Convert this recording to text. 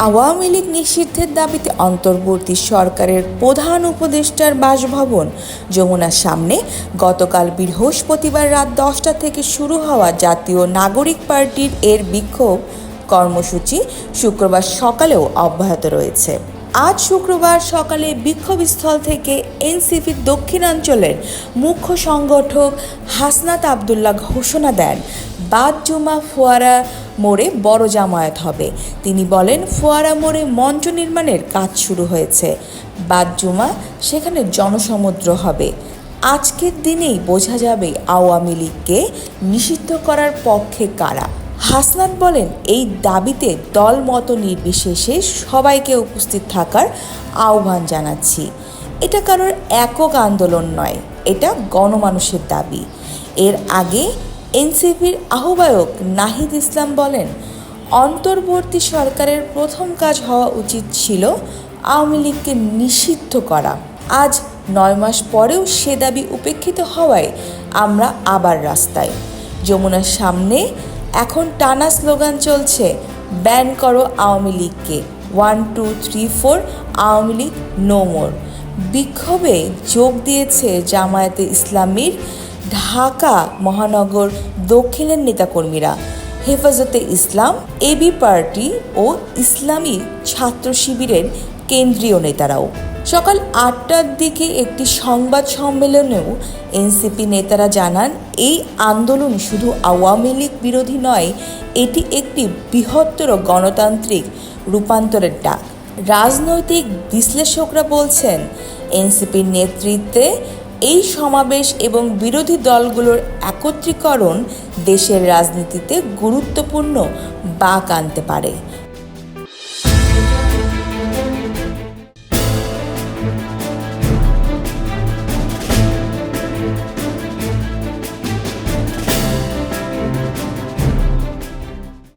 আওয়ামী লীগ নিষিদ্ধের দাবিতে অন্তর্বর্তী সরকারের প্রধান উপদেষ্টার বাসভবন যমুনার সামনে গতকাল বৃহস্পতিবার রাত 10টা থেকে শুরু হওয়া জাতীয় নাগরিক পার্টির বিক্ষোভ কর্মসূচি শুক্রবার সকালেও অব্যাহত রয়েছে। আজ শুক্রবার সকালে বিক্ষোভস্থল থেকে এনসিপির দক্ষিণাঞ্চলের মুখ্য সংগঠক হাসনাত আবদুল্লাহ ঘোষণা দেন, বাদ জুমা ফোয়ারা মোড়ে বড় জামায়াত হবে। তিনি বলেন, ফোয়ারা মোড়ে মঞ্চ নির্মাণের কাজ শুরু হয়েছে, বাদ জুমা সেখানে জনসমুদ্র হবে। আজকের দিনেই বোঝা যাবে আওয়ামী লীগকে নিষিদ্ধ করার পক্ষে কারা। হাসনাত বলেন, এই দাবিতে দল মত নির্বিশেষে সবাইকে উপস্থিত থাকার আহ্বান জানাচ্ছি। এটা কারোর একক আন্দোলন নয়, এটা গণমানুষের দাবি। এর আগে এনসিপির আহ্বায়ক নাহিদ ইসলাম বলেন, অন্তর্বর্তী সরকারের প্রথম কাজ হওয়া উচিত ছিল আওয়ামী লীগকে নিষিদ্ধ করা। আজ 9 মাস পরেও সে দাবি উপেক্ষিত হওয়ায় আমরা আবার রাস্তায়। যমুনার সামনে এখন টানা স্লোগান চলছে, ব্যান করো আওয়ামী লীগকে, 1 2 3 4 আওয়ামী লীগ নো মোর। বিক্ষোভে যোগ দিয়েছে জামায়াতে ইসলামীর ঢাকা মহানগর দক্ষিণের নেতাকর্মীরা, হেফাজতে ইসলাম, এবি পার্টি ও ইসলামী ছাত্র শিবিরের কেন্দ্রীয় নেতারাও। সকাল 8টার দিকে একটি সংবাদ সম্মেলনেও এনসিপি নেতারা জানান, এই আন্দোলন শুধু আওয়ামী লীগ বিরোধী নয়, এটি একটি বৃহত্তর গণতান্ত্রিক রূপান্তরের ডাক। রাজনৈতিক বিশ্লেষকরা বলছেন, এনসিপির নেতৃত্বে এই সমাবেশ এবং বিরোধী দলগুলোর একত্রীকরণ দেশের রাজনীতিতে গুরুত্বপূর্ণ বাঁক আনতে পারে।